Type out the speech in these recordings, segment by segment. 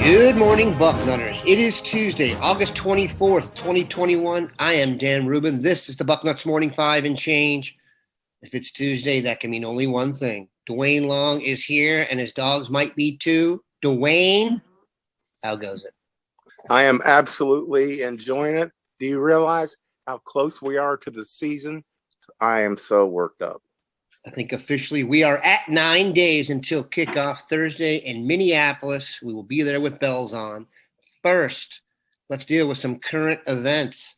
Good morning, Bucknutters. It is Tuesday, August 24th, 2021. I am Dan Rubin. This is the Bucknuts Morning 5 and change. If it's Tuesday, that can mean only one thing. Duane Long is here, and his dogs might be too. Duane, how goes it? I am absolutely enjoying it. Do you realize how close we are to the season? I am so worked up. I think officially we are at 9 days until kickoff Thursday in Minneapolis. We will be there with bells on. First, let's deal with some current events.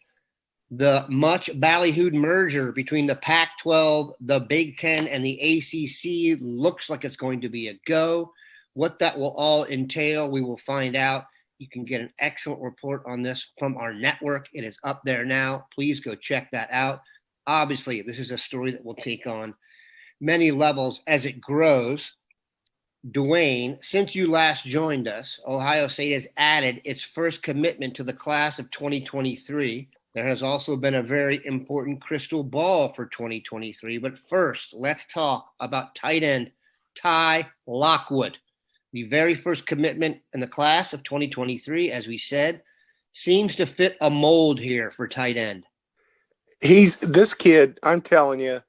The much ballyhooed merger between the Pac-12, the Big Ten, and the ACC looks like it's going to be a go. What that will all entail, we will find out. You can get an excellent report on this from our network. It is up there now. Please go check that out. Obviously, this is a story that will take on many levels as it grows. Duane, since you last joined us, Ohio State has added its first commitment to the class of 2023. There has also been a very important crystal ball for 2023. But first, let's talk about tight end Ty Lockwood. The very first commitment in the class of 2023, as we said, seems to fit a mold here for tight end. This kid, I'm telling you,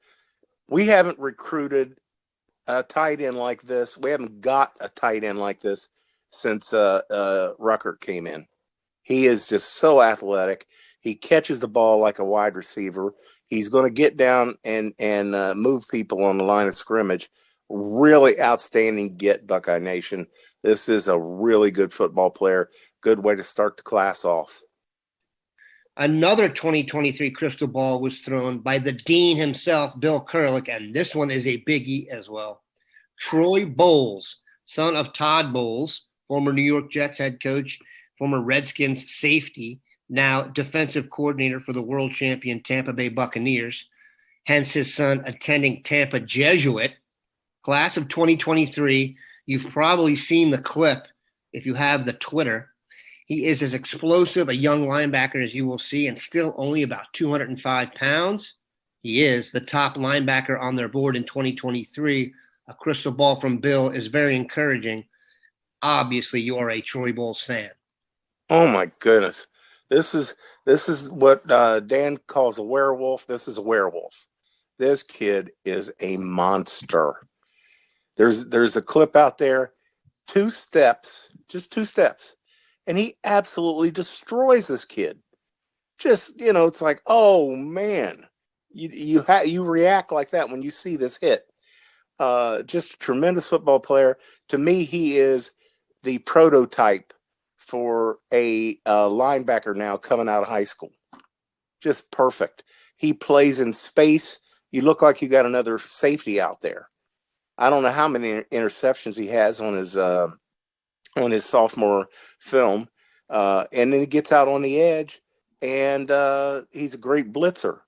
we haven't recruited a tight end like this. We haven't got a tight end like this since Ruckert came in. He is just so athletic. He catches the ball like a wide receiver. He's going to get down and move people on the line of scrimmage. Really outstanding get, Buckeye Nation. This is a really good football player. Good way to start the class off. Another 2023 crystal ball was thrown by the dean himself, Bill Kurelic, and this one is a biggie as well. Troy Bowles, son of Todd Bowles, former New York Jets head coach, former Redskins safety, now defensive coordinator for the world champion Tampa Bay Buccaneers, hence his son attending Tampa Jesuit. Class of 2023, you've probably seen the clip if you have the Twitter. He is as explosive a young linebacker as you will see and still only about 205 pounds. He is the top linebacker on their board in 2023. A crystal ball from Bill is very encouraging. Obviously, you are a Troy Bowles fan. Oh, my goodness. This is what Dan calls a werewolf. This is a werewolf. This kid is a monster. There's a clip out there, just 2 steps. And he absolutely destroys this kid. Just, it's like, oh, man. You react like that when you see this hit. Just a tremendous football player. To me, he is the prototype for a linebacker now coming out of high school. Just perfect. He plays in space. You look like you got another safety out there. I don't know how many interceptions he has on his sophomore film. And then he gets out on the edge, and he's a great blitzer.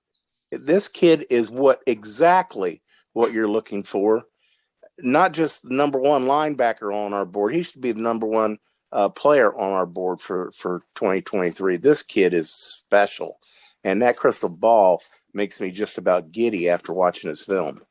This kid is exactly what you're looking for. Not just the number one linebacker on our board. He should be the number one player on our board for 2023. This kid is special. And that crystal ball makes me just about giddy after watching his film.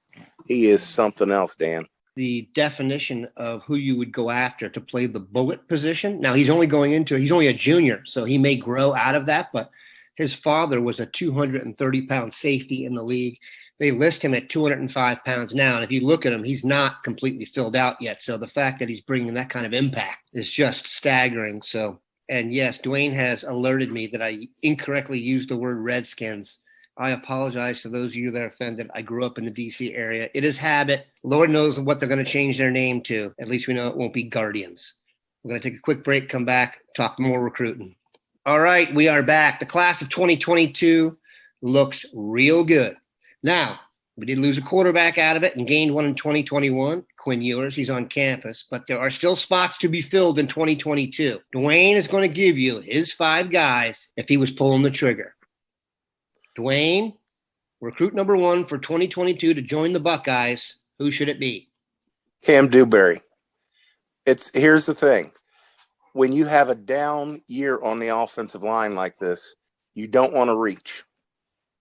He is something else, Dan. The definition of who you would go after to play the bullet position. Now, he's only a junior, so he may grow out of that, but his father was a 230-pound safety in the league. They list him at 205 pounds now, and if you look at him, he's not completely filled out yet. So the fact that he's bringing that kind of impact is just staggering. So, and yes, Duane has alerted me that I incorrectly used the word Redskins. I apologize to those of you that are offended. I grew up in the D.C. area. It is habit. Lord knows what they're going to change their name to. At least we know it won't be Guardians. We're going to take a quick break, come back, talk more recruiting. All right, we are back. The class of 2022 looks real good. Now, we did lose a quarterback out of it and gained one in 2021. Quinn Ewers, he's on campus, but there are still spots to be filled in 2022. Duane is going to give you his 5 guys if he was pulling the trigger. Duane, recruit number 1 for 2022 to join the Buckeyes. Who should it be? Cam Dewberry. Here's the thing. When you have a down year on the offensive line like this, you don't want to reach.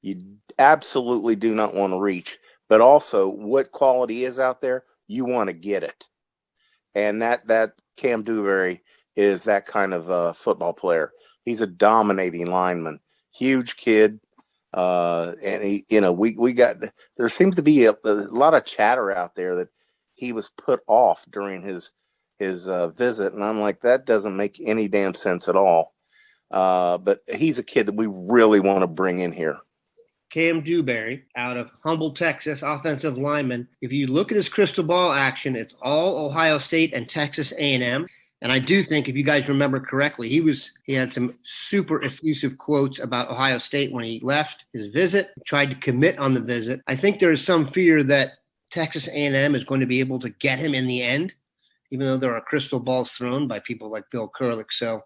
You absolutely do not want to reach. But also, what quality is out there, you want to get it. And that Cam Dewberry is that kind of football player. He's a dominating lineman, huge kid. And he, there seems to be a lot of chatter out there that he was put off during his visit. And I'm like, that doesn't make any damn sense at all. But he's a kid that we really want to bring in here. Cam Dewberry out of Humble, Texas, offensive lineman. If you look at his crystal ball action, it's all Ohio State and Texas A&M. And I do think, if you guys remember correctly, he had some super effusive quotes about Ohio State when he left his visit, tried to commit on the visit. I think there is some fear that Texas A&M is going to be able to get him in the end, even though there are crystal balls thrown by people like Bill Kurlick. So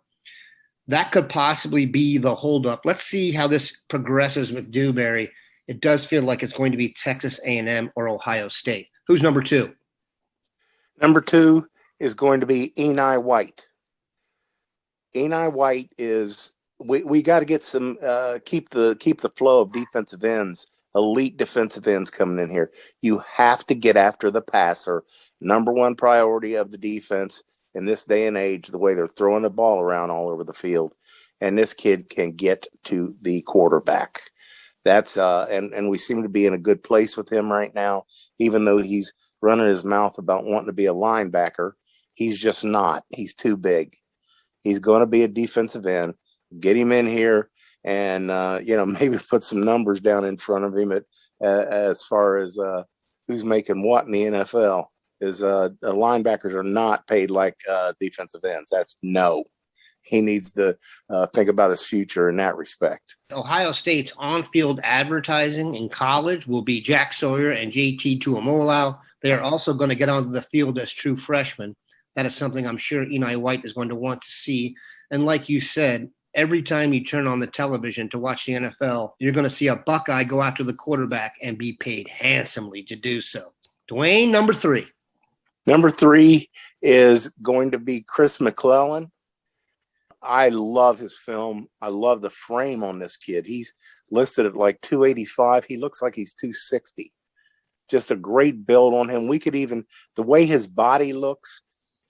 that could possibly be the holdup. Let's see how this progresses with Dewberry. It does feel like it's going to be Texas A&M or Ohio State. Who's number 2? Number 2 is going to be Eni White. Eni White is we got to get some keep the flow of defensive ends, elite defensive ends coming in here. You have to get after the passer. Number 1 priority of the defense in this day and age, the way they're throwing the ball around all over the field. And this kid can get to the quarterback. That's and we seem to be in a good place with him right now, even though he's running his mouth about wanting to be a linebacker. He's just not. He's too big. He's going to be a defensive end. Get him in here and, maybe put some numbers down in front of him as far as who's making what in the NFL. Linebackers are not paid like defensive ends. That's no. He needs to think about his future in that respect. Ohio State's on-field advertising in college will be Jack Sawyer and JT Tuimoloau. They are also going to get onto the field as true freshmen. That is something I'm sure Eni White is going to want to see. And like you said, every time you turn on the television to watch the NFL, you're going to see a Buckeye go after the quarterback and be paid handsomely to do so. Duane, number 3. Number 3 is going to be Chris McClellan. I love his film. I love the frame on this kid. He's listed at like 285. He looks like he's 260. Just a great build on him. We could even, the way his body looks,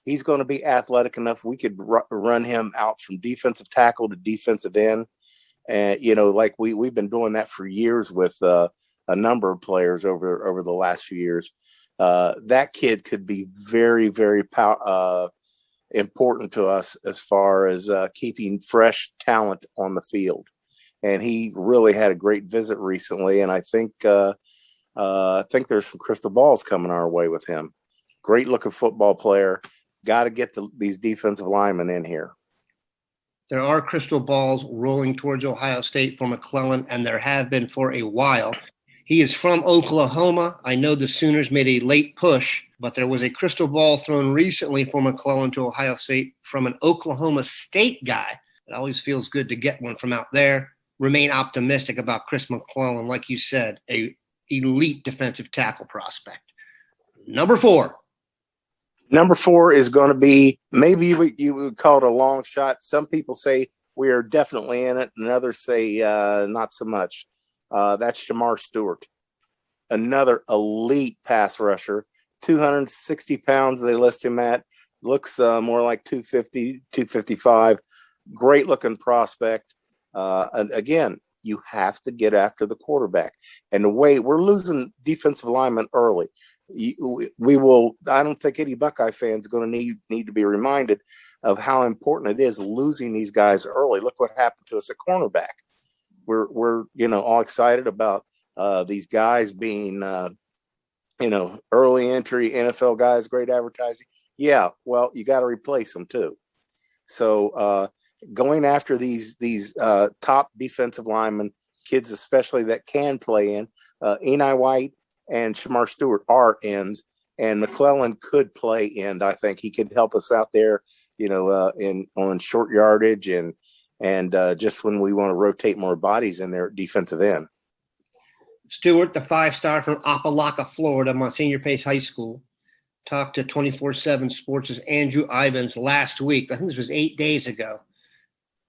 he's going to be athletic enough. We could run him out from defensive tackle to defensive end. And, like we've been doing that for years with a number of players over the last few years. That kid could be very, very important to us as far as keeping fresh talent on the field. And he really had a great visit recently. And I think there's some crystal balls coming our way with him. Great looking football player. Got to get these defensive linemen in here. There are crystal balls rolling towards Ohio State for McClellan, and there have been for a while. He is from Oklahoma. I know the Sooners made a late push, but there was a crystal ball thrown recently for McClellan to Ohio State from an Oklahoma State guy. It always feels good to get one from out there. Remain optimistic about Chris McClellan. Like you said, a elite defensive tackle prospect. Number 4. Number 4 is going to be, maybe you would call it a long shot. Some people say we are definitely in it, and others say not so much. That's Shamar Stewart, another elite pass rusher, 260 pounds they list him at, looks more like 250, 255, great looking prospect. And again, you have to get after the quarterback. And the way we're losing defensive linemen early, we will. I don't think any Buckeye fan is going to need to be reminded of how important it is losing these guys early. Look what happened to us at cornerback. We're all excited about these guys being early entry NFL guys, great advertising. Yeah, well, you got to replace them too. So going after these top defensive linemen, kids especially that can play in, Eni White and Shamar Stewart are ends, and McClellan could play end. I think he could help us out there, on short yardage and and just when we want to rotate more bodies in there at defensive end. Stewart, the 5-star from Opelika, Florida, Monsignor Pace High School, talked to 24/7 Sports' Andrew Ivins last week. I think this was 8 days ago.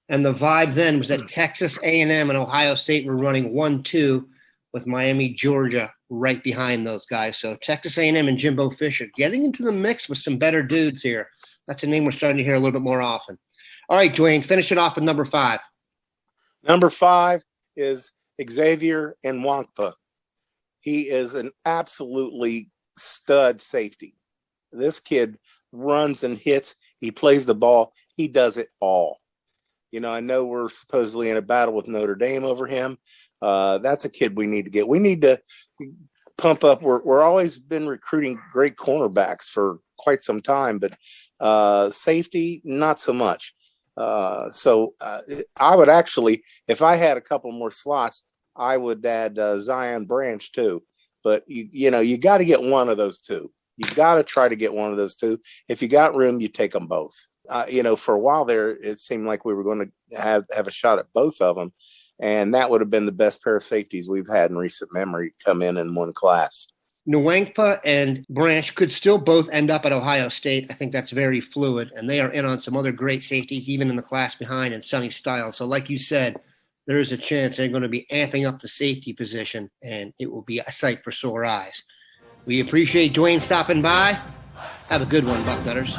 And the vibe then was that Texas A&M and Ohio State were running 1-2 with Miami, Georgia right behind those guys. So Texas A&M and Jimbo Fisher getting into the mix with some better dudes here. That's a name we're starting to hear a little bit more often. All right, Duane, finish it off with number 5. Number 5 is Xavier Nwankpa. He is an absolutely stud safety. This kid runs and hits. He plays the ball. He does it all. I know we're supposedly in a battle with Notre Dame over him. That's a kid we need to get. We need to pump up. We're always been recruiting great cornerbacks for quite some time, but safety, not so much. So I would actually, if I had a couple more slots, I would add Zion Branch too. But you got to get one of those two. You got to try to get one of those two. If you got room, you take them both. For a while there, it seemed like we were going to have a shot at both of them. And that would have been the best pair of safeties we've had in recent memory come in one class. Nwankpa and Branch could still both end up at Ohio State. I think that's very fluid. And they are in on some other great safeties, even in the class behind in Sonny Styles. So like you said, there is a chance they're going to be amping up the safety position, and it will be a sight for sore eyes. We appreciate Duane stopping by. Have a good one, Bucknutters.